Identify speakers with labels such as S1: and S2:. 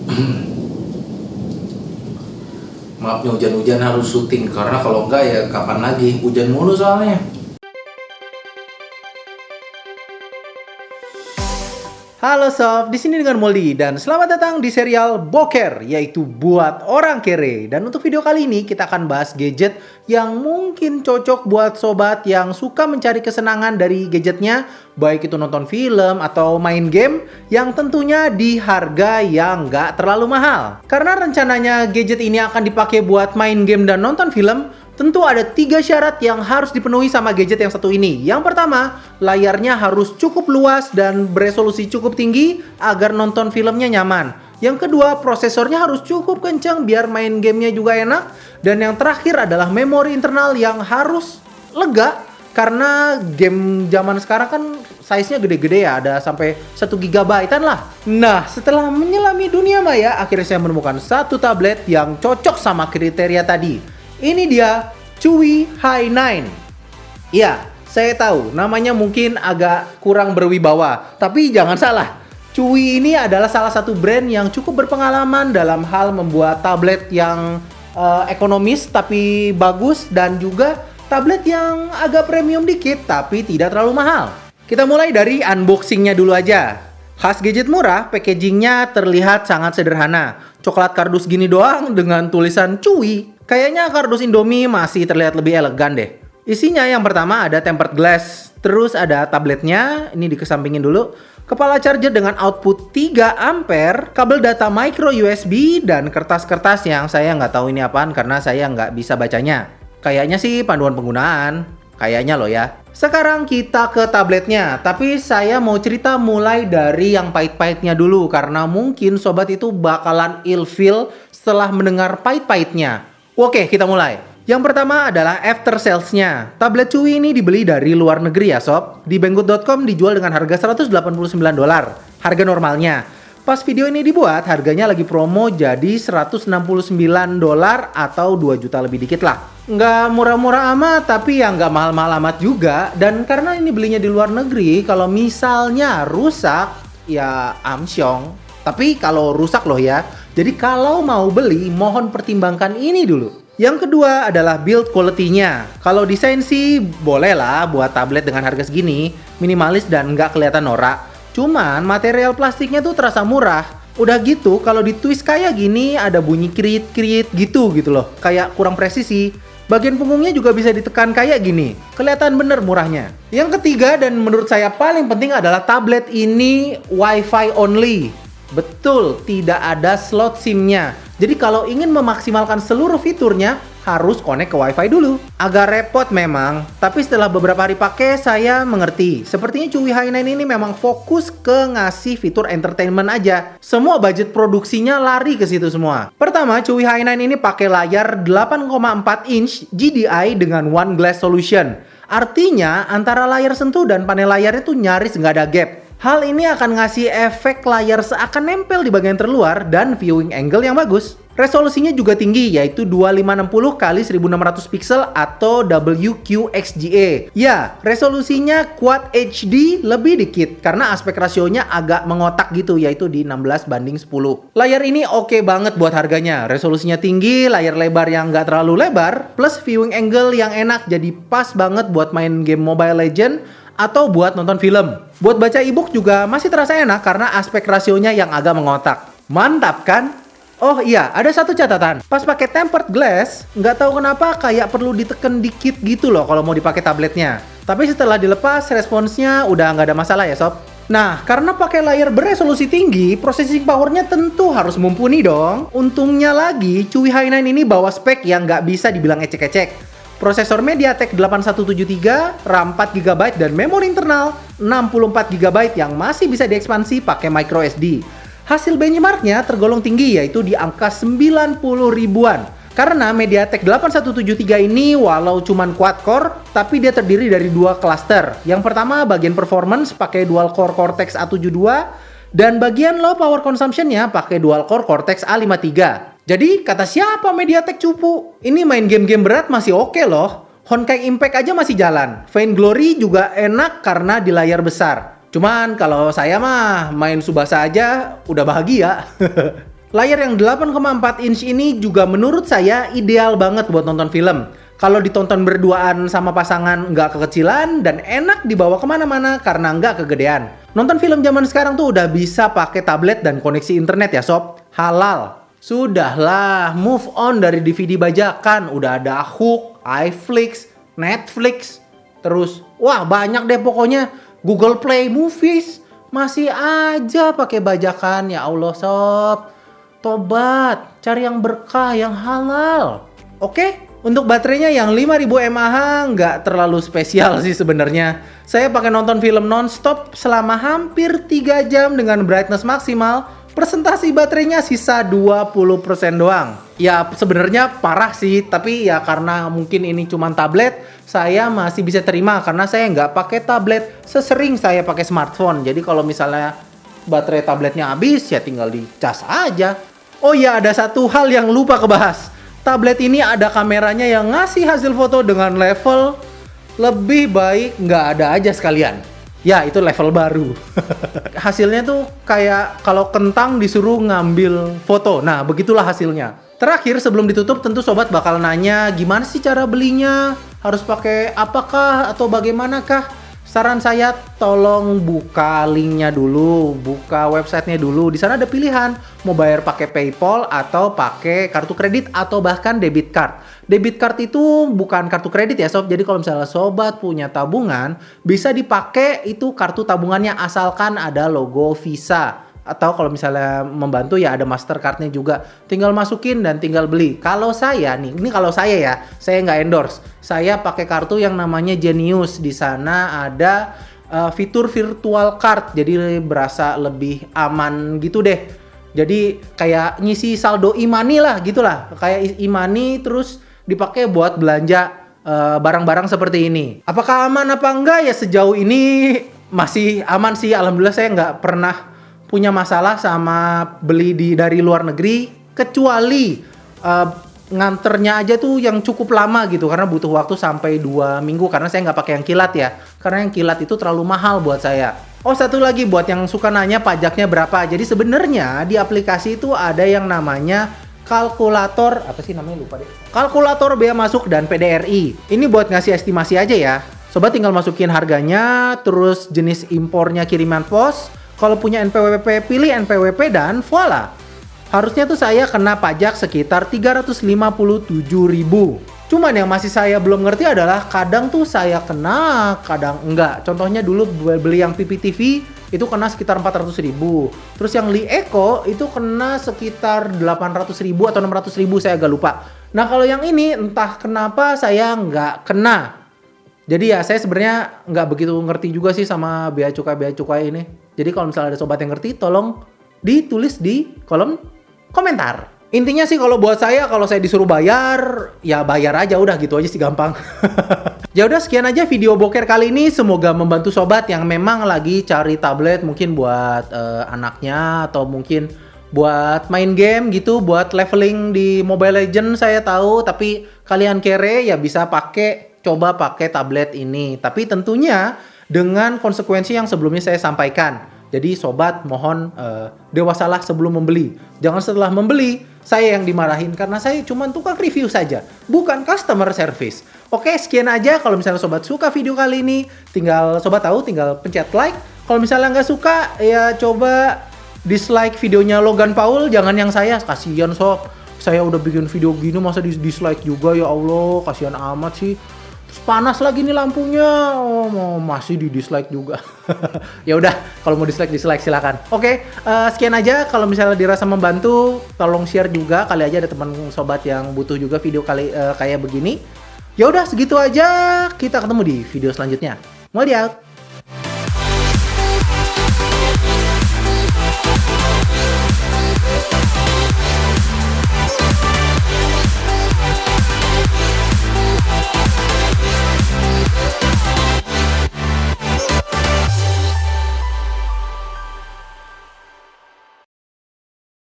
S1: Maaf nih, hujan-hujan harus syuting karena kalau enggak ya kapan lagi, hujan mulu soalnya.
S2: Halo sob, di sini dengan Moldy dan selamat datang di serial Boker, yaitu buat orang kere. Dan untuk video kali ini kita akan bahas gadget yang mungkin cocok buat sobat yang suka mencari kesenangan dari gadgetnya, baik itu nonton film atau main game yang tentunya di harga yang nggak terlalu mahal. Karena rencananya gadget ini akan dipakai buat main game dan nonton film, tentu ada 3 syarat yang harus dipenuhi sama gadget yang satu ini. Yang pertama, layarnya harus cukup luas dan beresolusi cukup tinggi agar nonton filmnya nyaman. Yang kedua, prosesornya harus cukup kencang biar main gamenya juga enak. Dan yang terakhir adalah memori internal yang harus lega. Karena game zaman sekarang kan size-nya gede-gede ya, ada sampai 1 GB-an lah. Nah, setelah menyelami dunia maya, akhirnya saya menemukan satu tablet yang cocok sama kriteria tadi. Ini dia Chuwi Hi9. Iya, saya tahu namanya mungkin agak kurang berwibawa, tapi jangan salah. Chuwi ini adalah salah satu brand yang cukup berpengalaman dalam hal membuat tablet yang ekonomis tapi bagus, dan juga tablet yang agak premium dikit tapi tidak terlalu mahal. Kita mulai dari unboxingnya dulu aja. Khas gadget murah, packagingnya terlihat sangat sederhana. Coklat kardus gini doang dengan tulisan Chuwi. Kayaknya kardus Indomie masih terlihat lebih elegan deh. Isinya yang pertama ada tempered glass, terus ada tabletnya, ini dikesampingin dulu. Kepala charger dengan output 3 ampere, kabel data micro USB, dan kertas-kertas yang saya nggak tahu ini apaan karena saya nggak bisa bacanya. Kayaknya sih panduan penggunaan, kayaknya loh ya. Sekarang kita ke tabletnya, tapi saya mau cerita mulai dari yang pahit-pahitnya dulu karena mungkin sobat itu bakalan ilfeel setelah mendengar pahit-pahitnya. Oke, kita mulai. Yang pertama adalah after sales-nya. Tablet Chuwi ini dibeli dari luar negeri ya sob. Di Banggood.com dijual dengan harga $189. Harga normalnya. Pas video ini dibuat, harganya lagi promo jadi $169 atau 2 juta lebih dikit lah. Nggak murah-murah amat, tapi ya nggak mahal-mahal amat juga. Dan karena ini belinya di luar negeri, kalau misalnya rusak, ya amsyong. Tapi kalau rusak loh ya. Jadi kalau mau beli, mohon pertimbangkan ini dulu. Yang kedua adalah build quality-nya. Kalau desain sih boleh lah buat tablet dengan harga segini, minimalis dan nggak kelihatan norak. Cuman material plastiknya tuh terasa murah. Udah gitu kalau ditwist kayak gini ada bunyi krit-krit gitu loh. Kayak kurang presisi. Bagian punggungnya juga bisa ditekan kayak gini. Kelihatan bener murahnya. Yang ketiga dan menurut saya paling penting adalah tablet ini Wi-Fi only. Betul, tidak ada slot SIM-nya. Jadi kalau ingin memaksimalkan seluruh fiturnya, harus connect ke Wi-Fi dulu. Agak repot memang, tapi setelah beberapa hari pakai, saya mengerti. Sepertinya Chuwi Hi9 ini memang fokus ke ngasih fitur entertainment aja. Semua budget produksinya lari ke situ semua. Pertama, Chuwi Hi9 ini pakai layar 8,4 inch GDI dengan One Glass Solution. Artinya, antara layar sentuh dan panel layarnya tuh nyaris nggak ada gap. Hal ini akan ngasih efek layar seakan nempel di bagian terluar dan viewing angle yang bagus. Resolusinya juga tinggi, yaitu 2560 x 1600 pixel atau WQXGA. Ya, resolusinya Quad HD lebih dikit karena aspek rasionya agak mengotak gitu, yaitu di 16:10. Layar ini oke banget buat harganya. Resolusinya tinggi, layar lebar yang nggak terlalu lebar, plus viewing angle yang enak, jadi pas banget buat main game Mobile Legends atau buat nonton film. Buat baca e-book juga masih terasa enak karena aspek rasionya yang agak mengotak. Mantap kan? Oh iya, ada satu catatan. Pas pakai tempered glass, nggak tahu kenapa kayak perlu diteken dikit gitu loh kalau mau dipakai tabletnya. Tapi setelah dilepas, responsnya udah nggak ada masalah ya sob. Nah, karena pakai layar beresolusi tinggi, processing powernya tentu harus mumpuni dong. Untungnya lagi, Chuwi Hi9 ini bawa spek yang nggak bisa dibilang ecek-ecek. Prosesor MediaTek 8173, RAM 4GB, dan memori internal 64GB yang masih bisa diekspansi pakai micro SD. Hasil benchmarknya tergolong tinggi, yaitu di angka 90 ribuan. Karena MediaTek 8173 ini walau cuman quad-core, tapi dia terdiri dari 2 cluster. Yang pertama bagian performance pakai dual-core Cortex A72, dan bagian low power consumption-nya pakai dual-core Cortex A53. Jadi, kata siapa MediaTek cupu? Ini main game-game berat masih oke loh. Honkai Impact aja masih jalan. Vainglory juga enak karena di layar besar. Cuman kalau saya mah main Tsubasa aja udah bahagia. Layar yang 8,4 inch ini juga menurut saya ideal banget buat nonton film. Kalau ditonton berduaan sama pasangan nggak kekecilan dan enak dibawa kemana-mana karena nggak kegedean. Nonton film zaman sekarang tuh udah bisa pakai tablet dan koneksi internet ya sob. Halal. Sudahlah, move on dari DVD bajakan. Udah ada Hook, iFlix, Netflix. Terus, wah banyak deh pokoknya. Google Play Movies. Masih aja pakai bajakan. Ya Allah sob. Tobat, cari yang berkah, yang halal. Oke? Untuk baterainya yang 5000 mAh nggak terlalu spesial sih sebenarnya. Saya pakai nonton film nonstop selama hampir 3 jam dengan brightness maksimal. Presentasi baterainya sisa 20% doang. Ya sebenarnya parah sih, tapi ya karena mungkin ini cuma tablet, saya masih bisa terima karena saya nggak pakai tablet sesering saya pakai smartphone. Jadi kalau misalnya baterai tabletnya habis, ya tinggal dicas aja. Oh iya, ada satu hal yang lupa kebahas. Tablet ini ada kameranya yang ngasih hasil foto dengan level lebih baik nggak ada aja sekalian. Ya, itu level baru. Hasilnya tuh kayak kalau kentang disuruh ngambil foto. Nah, begitulah hasilnya. Terakhir, sebelum ditutup, tentu sobat bakal nanya gimana sih cara belinya? Harus pakai apakah atau bagaimanakah? Saran saya tolong buka linknya dulu, buka websitenya dulu. Di sana ada pilihan mau bayar pakai PayPal atau pakai kartu kredit atau bahkan debit card. Debit card itu bukan kartu kredit ya sob. Jadi kalau misalnya sobat punya tabungan, bisa dipakai itu kartu tabungannya asalkan ada logo Visa. Atau kalau misalnya membantu ya ada Mastercard-nya juga. Tinggal masukin dan tinggal beli. Kalau saya nih, ini kalau saya ya, saya nggak endorse. Saya pakai kartu yang namanya Genius. Di sana ada fitur virtual card. Jadi berasa lebih aman gitu deh. Jadi kayak ngisi saldo e-money lah gitulah. Kayak e-money terus dipakai buat belanja barang-barang seperti ini. Apakah aman apa enggak ya sejauh ini masih aman sih. Alhamdulillah saya nggak pernah punya masalah sama beli dari luar negeri, kecuali nganternya aja tuh yang cukup lama gitu karena butuh waktu sampai 2 minggu karena saya nggak pakai yang kilat ya, karena yang kilat itu terlalu mahal buat saya. Oh satu lagi buat yang suka nanya pajaknya berapa, jadi sebenarnya di aplikasi itu ada yang namanya kalkulator, apa sih namanya lupa deh, kalkulator bea masuk dan PDRI. Ini buat ngasih estimasi aja ya. Sobat tinggal masukin harganya, terus jenis impornya kiriman pos. Kalau punya NPWP, pilih NPWP dan voila. Harusnya tuh saya kena pajak sekitar 357.000. Cuman yang masih saya belum ngerti adalah kadang tuh saya kena, kadang enggak. Contohnya dulu beli yang PPTV itu kena sekitar 400.000. Terus yang Li Eco itu kena sekitar 800.000 atau 600.000, saya agak lupa. Nah kalau yang ini entah kenapa saya nggak kena. Jadi ya saya sebenarnya nggak begitu ngerti juga sih sama bea cukai ini. Jadi kalau misalnya ada sobat yang ngerti, tolong ditulis di kolom komentar. Intinya sih kalau buat saya, kalau saya disuruh bayar, ya bayar aja udah gitu aja sih gampang. Ya udah sekian aja video boker kali ini. Semoga membantu sobat yang memang lagi cari tablet mungkin buat anaknya atau mungkin buat main game gitu, buat leveling di Mobile Legends saya tahu, tapi kalian kere ya bisa coba pakai tablet ini. Tapi tentunya dengan konsekuensi yang sebelumnya saya sampaikan. Jadi sobat mohon dewasalah sebelum membeli. Jangan setelah membeli saya yang dimarahin karena saya cuma tukang review saja, bukan customer service. Oke, sekian aja. Kalau misalnya sobat suka video kali ini, sobat pencet like. Kalau misalnya nggak suka, ya coba dislike videonya Logan Paul, jangan yang saya. Kasihan sob, saya udah bikin video gini masa dislike juga, ya Allah, kasihan amat sih. Panas lagi nih lampunya, masih di dislike juga. Ya udah, kalau mau dislike silakan. Oke, sekian aja. Kalau misalnya dirasa membantu, tolong share juga. Kali aja ada teman sobat yang butuh juga video kayak begini. Ya udah, segitu aja. Kita ketemu di video selanjutnya. Mau out.